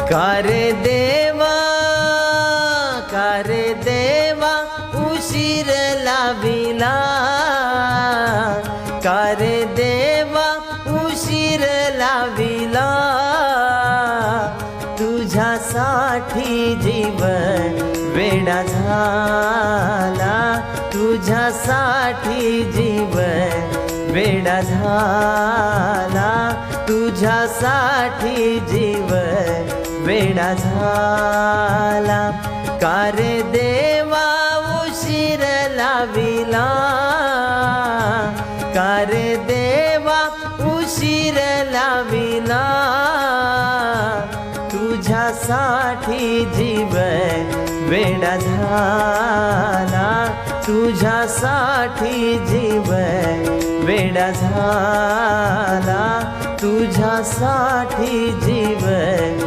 का रे देवा उशीर लाविला, का रे देवा उशीर लाविला, तुझ्यासाठी जीवन वेडा झाला, तुझ्यासाठी जीवन वेडा झाला, तुझ्यासाठी जीवन वेडा झाला. का रे देवा उशीर लाविला, का रे देवा उशीर लाविला, तुझ्यासाठी जीवन वेडा झाला, तुझ्यासाठी जीवन वेडा झाला, तुझ्यासाठी जीवन